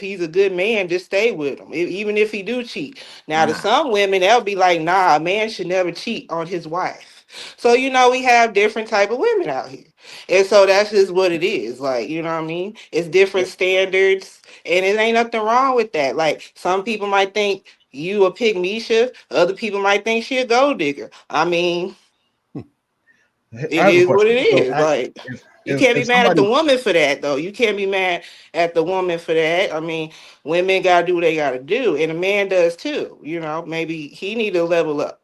he's a good man, just stay with him, even if he do cheat. Now, to Nah. some women, they'll be like, nah, a man should never cheat on his wife. So, we have different type of women out here. And so that's just what it is. Like, you know what I mean? It's different standards, and it ain't nothing wrong with that. Like, some people might think you a pygmisha, other people might think she a gold digger. I mean, I it have a is what question. it So, is. Like, you can't be if mad at the somebody, woman for that, though. You can't be mad at the woman for that. I mean, women gotta do what they gotta do, and a man does too. Maybe he need to level up.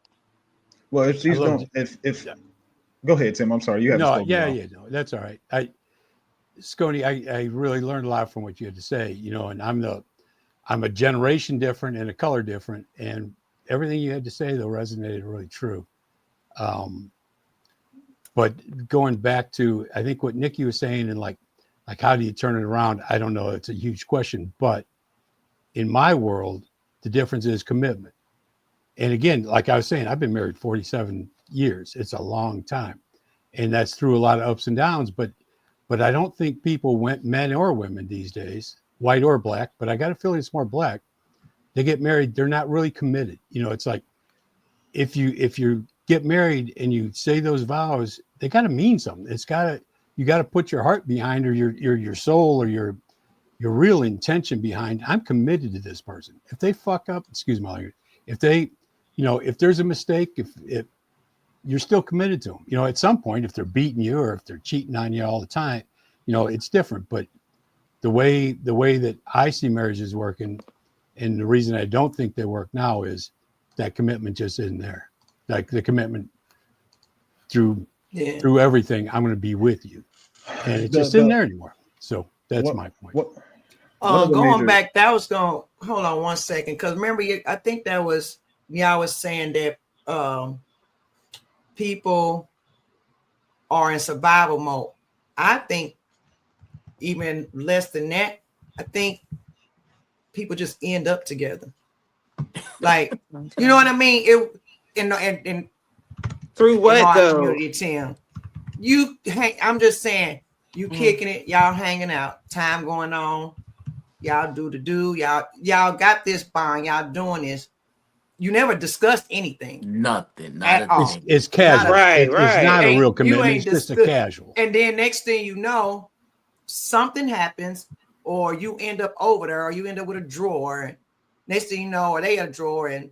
well, if I she's love going, it. if Yeah. go ahead, Tim. I'm sorry, you haven't No, spoken at yeah, all. yeah, no, that's all right. Skonie, I really learned a lot from what you had to say, and I'm a generation different and a color different, and everything you had to say though resonated really true. Um, but going back to, I think what Nikki was saying, and like how do you turn it around? I don't know. It's a huge question, but in my world, the difference is commitment. And again, like I was saying, I've been married 47 years. It's a long time, and that's through a lot of ups and downs. But I don't think people went, men or women these days, white or black. But I got a feeling it's more black. They get married, they're not really committed. It's like if you get married and you say those vows, they got to mean something. You got to put your heart behind, or your soul, or your real intention behind. I'm committed to this person. If they fuck up, excuse my language, if they, if there's a mistake, if you're still committed to them, at some point, if they're beating you or if they're cheating on you all the time, it's different. But the way that I see marriages working, and the reason I don't think they work now is that commitment just isn't there. Like the commitment through Yeah. through everything, I'm going to be with you, and it's The just in there anymore. So that's what my point. what one of the Going major back, that was going. Hold on one second, because remember, I think that was y'all was saying that people are in survival mode. I think even less than that. I think people just end up together. Like, you know what I mean? In Through in what our though? community, Tim, I'm just saying, you Mm. kicking it, y'all hanging out, time going on, y'all y'all got this bond, y'all doing this. You never discussed anything Nothing, not at a all. It's thing. Not a Casual. Right, It's right. not a real you commitment. ain't It's just a discuss, casual. and then next thing you know, something happens, or you end up over there, or you end up with a drawer. And next thing you know, or they a drawer, and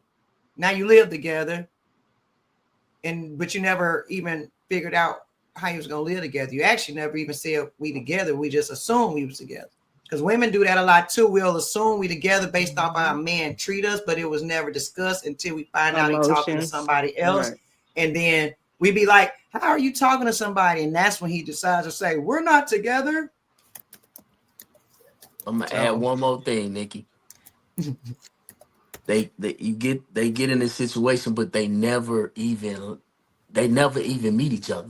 now you live together, but you never even figured out how you was gonna live together. You actually never even said we together. We just assumed we was together. Because women do that a lot too. We'll assume we together based off how a man treat us, but it was never discussed until we find out he talking to Emotions. somebody else. Right. And then we be like, how are you talking to somebody? And that's when he decides to say, we're not together. I'm gonna add So one more thing, Nikki. They get in this situation, but they never even meet each other.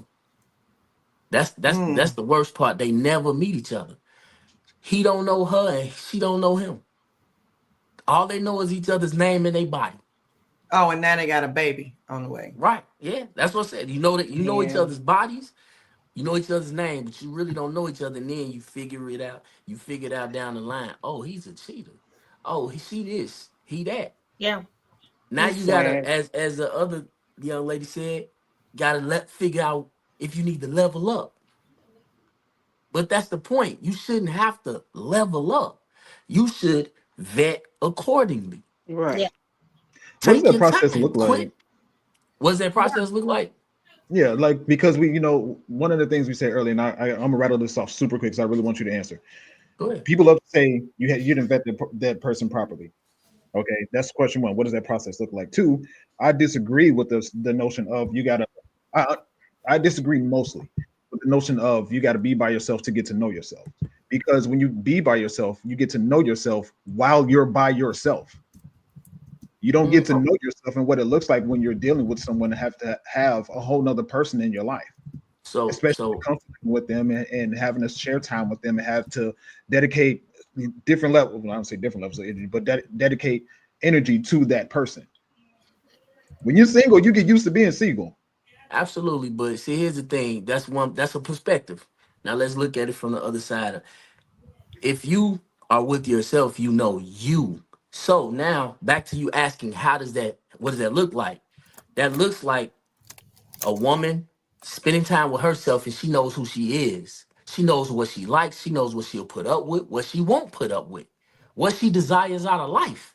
That's the worst part. They never meet each other. He don't know her and she don't know him. All they know is each other's name and their body. oh, and now they got a baby on the way. Right. Yeah. That's what I said. You know each Yeah. other's bodies, you know each other's name, but you really don't know each other, and then you figure it out. You figure it out down the line. Oh, he's a cheater. Oh, she this, he that. Yeah. Now It's you gotta, sad. as the other young lady said, gotta figure out if you need to level up. But that's the point. You shouldn't have to level up. You should vet accordingly. Yeah. Right. what does Take that your process look time. like? Quit. What's that process look like? Yeah, like because one of the things we said earlier, and I'm gonna rattle this off super quick because I really want you to answer. Go ahead. People love to say you didn't vet that person properly. Okay, that's question one. What does that process look like? Two, I disagree with the notion of you gotta. I, I disagree mostly with the notion of you got to be by yourself to get to know yourself. Because when you be by yourself, you get to know yourself while you're by yourself. You don't get to Mm, know yourself and what it looks like when you're dealing with someone to have a whole nother person in your life, so especially so comforting with them and having to share time with them and have to dedicate different levels. Well, I don't say different levels of energy, but dedicate energy to that person. When you're single, you get used to being single. absolutely, but see, here's the thing. That's a perspective. Now let's look at it from the other side. If you are with yourself, you know you. So now back to you asking, what does that look like? That looks like a woman spending time with herself and she knows who she is. She knows what she likes. She knows what she'll put up with, what she won't put up with, what she desires out of life.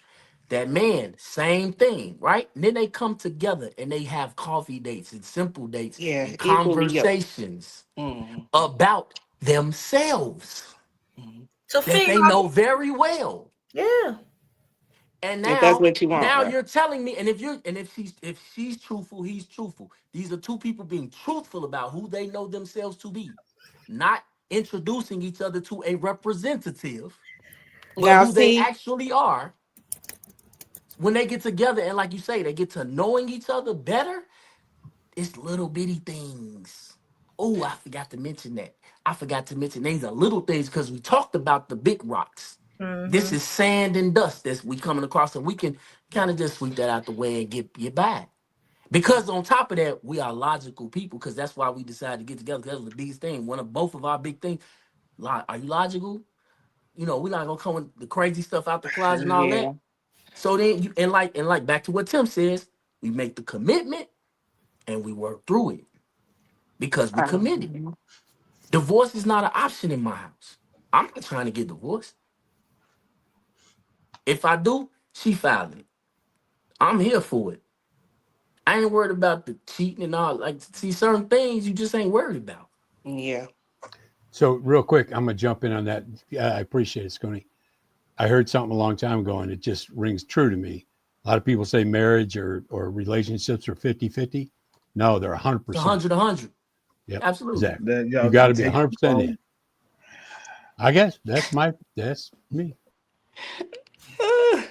That man, same thing, right? And then they come together and they have coffee dates and simple dates Yeah, and equally yoked. conversations Mm-hmm. about themselves Mm-hmm. To that figure they out, know very well. yeah. And If that's now, what you want, now right? you're telling me, and if she's truthful, he's truthful. These are two people being truthful about who they know themselves to be, not introducing each other to a representative, but Now, who they see, actually are. When they get together and, like you say, they get to knowing each other better, it's little bitty things. Oh, I forgot to mention that. I forgot to mention these are little things because we talked about the big rocks. This Mm-hmm. is sand and dust that we coming across, and we can kind of just sweep that out the way and get by. Because on top of that, we are logical people, because that's why we decided to get together. Because the biggest thing, one of both of our big things. Are you logical? We're not gonna come with the crazy stuff out the closet and all yeah. that. So then you, and like back to what Tim says, we make the commitment and we work through it because we committed. Mhm. Divorce is not an option in my house. I'm not trying to get divorced. If I do, she filed it. I'm here for it. I ain't worried about the cheating and all. Like, see, certain things you just ain't worried about. Yeah. So real quick, I'm gonna jump in on that. I appreciate it, Skonie. I heard something a long time ago, and it just rings true to me. A lot of people say marriage or relationships are 50-50. No, they're It's 100%. 100, 100. Yep, Absolutely. exactly. Then You y'all got to be take it 100% in. from. I guess that's me.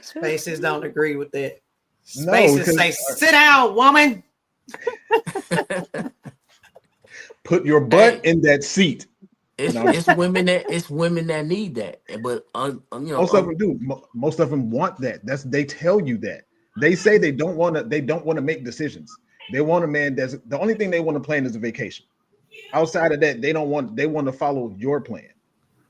Spaces don't agree with that. No, Spaces because say, sit down, woman. put your butt Hey, in that seat. it's No, I'm just it's women that need that. But most of them do. Most of them want that. They tell you that. They say they don't want to. They don't want to make decisions. They want a man that's the only thing they want to plan is a vacation. Outside of that, they don't want. They want to follow your plan.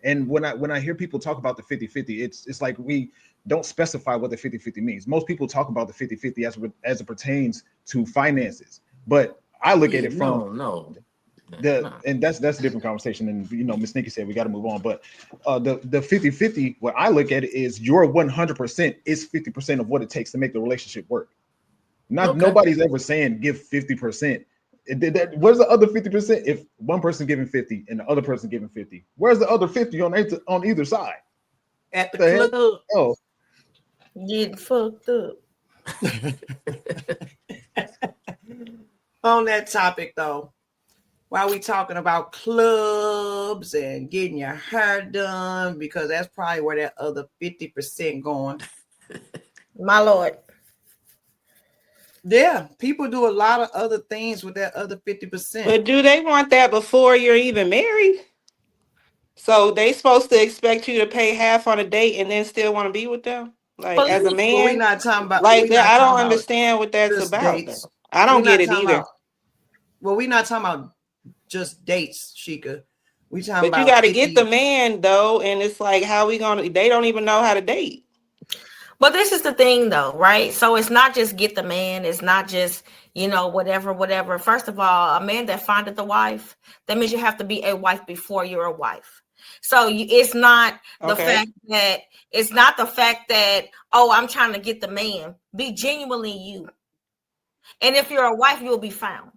And when I hear people talk about the 50-50, it's like we don't specify what the 50-50 means. Most people talk about the 50-50 as it pertains to finances, but I look at yeah, it from no, the nah. and that's a different conversation. And Miss Nikki said we got to move on, but the 50-50, what I look at it is your 100% is 50% of what it takes to make the relationship work. Not Okay. nobody's ever saying give 50%. Where's the other 50%? If one person giving 50 and the other person giving 50, where's the other 50 on either side? At the The hell? club. Oh, Getting fucked up. On that topic, though, while we talking about clubs and getting your hair done, because that's probably where that other 50% going. My lord. Yeah, people do a lot of other things with that other 50%. But do they want that before you're even married? So they supposed to expect you to pay half on a date and then still want to be with them? Like But as a Well, man? Like we're that, not I talking don't about understand what that's just about dates. though. I We're don't get not it talking either. about we're not talking about just dates, Shika. We talking But you about got to get the 50. man though, and it's like, how we gonna? They don't even know how to date. But this is the thing though, right? So it's not just get the man, it's not just, whatever, whatever. First of all, a man that findeth a wife, that means you have to be a wife before you're a wife. So it's not the Okay. fact that oh, I'm trying to get the man. Be genuinely you. And if you're a wife, you'll be found.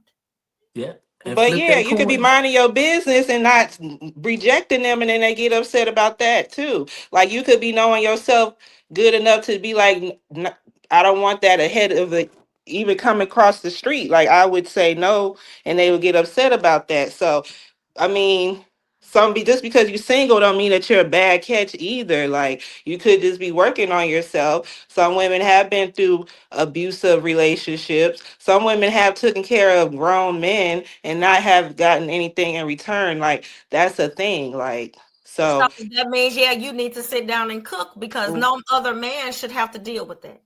Yeah. And But flip yeah, that you could be coin. minding your business and not rejecting them, and then they get upset about that too. Like you could be knowing yourself good enough to be like, I don't want that ahead of it even coming across the street. Like I would say no, and they would get upset about that. So I mean, just because you're single don't mean that you're a bad catch either. Like you could just be working on yourself. Some women have been through abusive relationships. Some women have taken care of grown men and not have gotten anything in return. Like that's a thing. Like So so that means, yeah, you need to sit down and cook because mm, no other man should have to deal with that.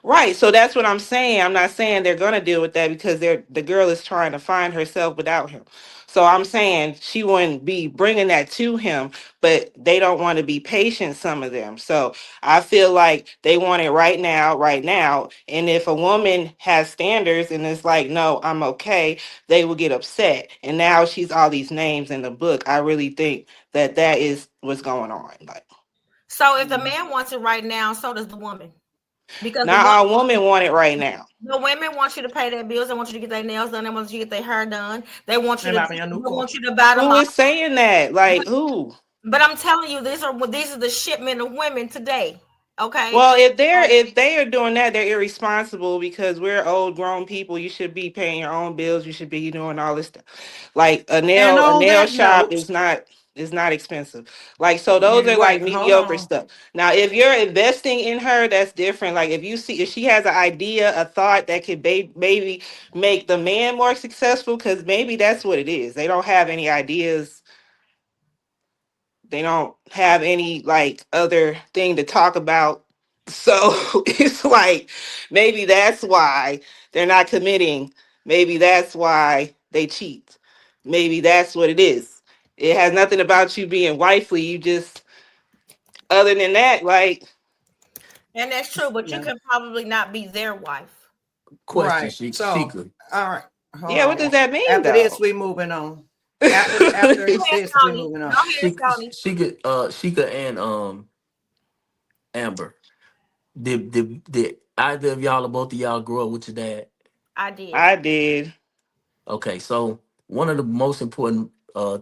Right. So that's what I'm saying. I'm not saying they're gonna deal with that because the girl is trying to find herself without him. So I'm saying she wouldn't be bringing that to him, but they don't want to be patient. Some of them. So I feel like they want it right now, right now. And if a woman has standards and it's like, no, I'm okay, they will get upset. And now she's all these names in the book. I really think that is what's going on. Like, So if the man wants it right now, so does the woman. Because not all women want it right now. the women want you to pay their bills. They want you to get their nails done. They want you to get their hair done. They want you And to. having a They new car. want you to buy them. Who is saying that? Like who? But I'm telling you, these are the shipment of women today. Okay. Well, if they are doing that, they're irresponsible because we're old grown people. You should be paying your own bills. You should be doing all this stuff. Like And a on nail that shop note, is not expensive. Like so those you are like wait, hold mediocre on. stuff. Now, if you're investing in her, that's different. Like if you see if she has an idea, a thought that could maybe make the man more successful, because maybe that's what it is. They don't have any ideas, they don't have any like other thing to talk about. So it's like maybe that's why they're not committing. Maybe that's why they cheat. Maybe that's what it is. It has nothing about you being wifely. You just, other than that, like, And that's true, but you Yeah. can probably not be their wife. Question, Right. So, Sheikah. all right. Hold yeah, what does on. that mean After this, though? we moving on. After Go ahead, this, we Skonie. moving Go on. ahead, Skonie. Sheikah and Amber. Did either of y'all or both of y'all grow up with your dad? I did. I did. Okay, so one of the most important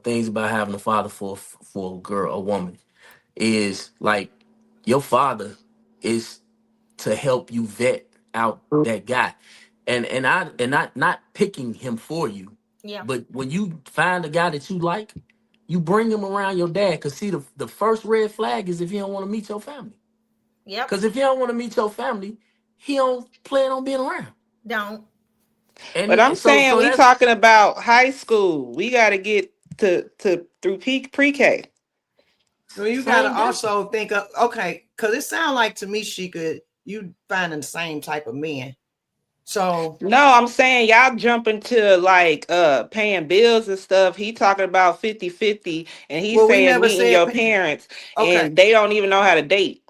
things about having a father for a girl, a woman, is like your father is to help you vet out that guy, and not picking him for you, Yeah. but when you find a guy that you like, you bring him around your dad. Cause see, the first red flag is if he don't want to meet your family. Yep. Cause if he don't want to meet your family, he don't plan on being around. Don't. But I'm saying So we that's talking about high school. We got to get to through pre-K. Well, you gotta same difference. also think of okay, because it sounds like to me, Sheikah, you finding the same type of men. So No, I'm saying y'all jump into like paying bills and stuff. He talking about 50-50, and he's well, we saying never meeting said your parents okay, and they don't even know how to date.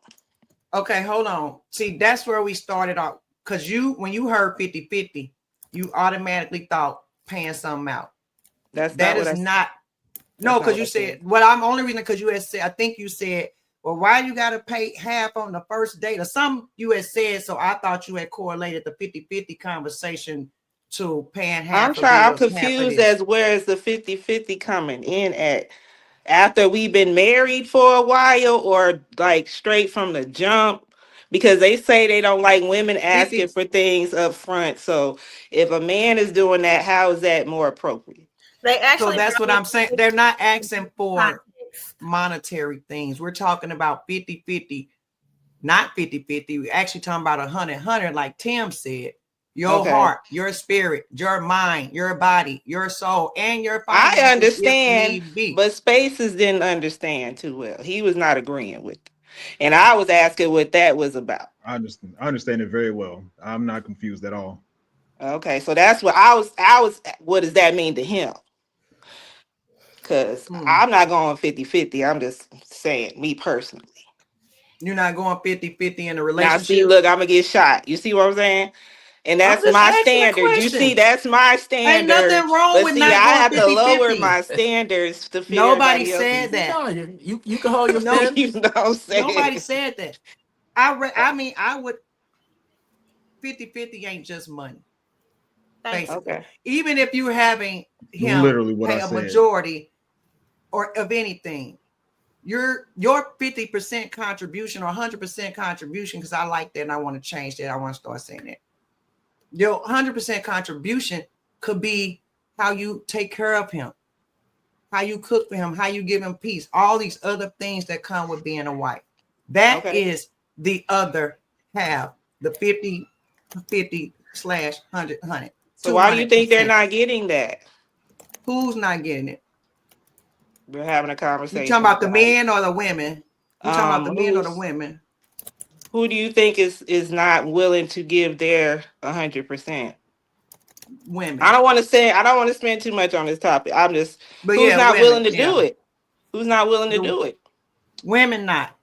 okay, hold on. See, that's where we started off. Because when you heard 50-50, you automatically thought paying something out. That's That not what is I not no, that's not because what you I said said. well, I'm only reason because you had said I think you said, well, why you gotta pay half on the first date or something you had said. So I thought you had correlated the 50-50 conversation to paying half of I'm bills, half of confused this. as where is the 50-50 coming in at, after we've been married for a while or like straight from the jump, because they say they don't like women asking 50 for things up front. So if a man is doing that, how is that more appropriate? They so actually that's what broke I'm saying. it They're not asking down. for monetary things. We're talking about 50-50, not 50-50. We're actually talking about 100-100, like Tim said. Your Okay. heart, your spirit, your mind, your body, your soul, and your I finances if understand, need be. but Spaces didn't understand too well. He was not agreeing with it. And I was asking what that was about. I understand it very well. I'm not confused at all. Okay, so that's what what does that mean to him? Because Hmm. I'm not going 50-50. I'm just saying, me personally. You're not going 50-50 in a Now, see, relationship. look, I'm going to get shot. You see what I'm saying? And I'm that's just my asking a standard. You see, question. that's my Ain't standard. nothing wrong But with see, not I going have to lower 50-50. my standards to fit Nobody everybody said else's. that. no, you can hold your No, You standards. know what I'm nobody saying? said that. I mean, I would 50-50 ain't just money, Thank you. basically. Okay. Even if you're having him Literally what pay I a said. majority or of anything, your 50% contribution or 100% contribution, because I like that and I want to change that. I want to start saying that. Your 100% contribution could be how you take care of him, how you cook for him, how you give him peace, all these other things that come with being a wife. That Okay. is the other half, the 50-50/100. So why do you think they're 200%. not getting that? Who's not getting it? We're having a You talking conversation about the about it. men or the women? You talking about the men or the Who's women? Who do you think is not willing to give their 100%? Women. I don't want to spend too much on this topic. I'm just, But who's yeah, not women. willing to Yeah. do it? Who's not willing to The do it? women not.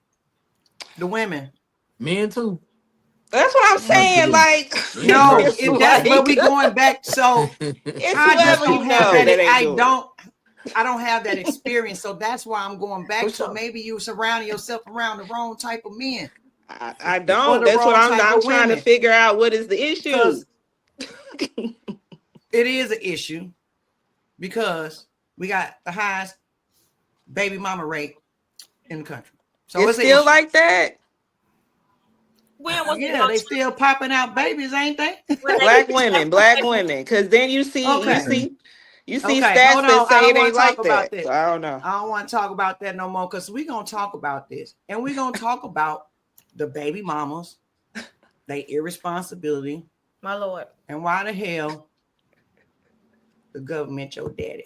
The women. Men too. That's what I'm saying. Absolutely. Like, Men No, too. it's if that's but like, we going back. So it's I just whoever don't you have know that. that ain't doing it. I don't have that experience. So that's why I'm going back. For So sure. maybe you surrounding yourself around the wrong type of men I or don't. the That's what wrong type I'm of trying to women. figure out. What is the issue? Because it is an issue because we got the highest baby mama rate in the country. So It's it's an still issue. like that. When was it? Yeah, they still popping out babies, ain't they? When they Black used to women, black women. Because then you see Okay. Okay, stats hold that on. I say don't it want ain't to talk like about that. that. So I don't know. I don't want to talk about that no more because we're going to talk about this. And we're going to talk about the baby mamas, their irresponsibility, my lord. and why the hell the government your daddy.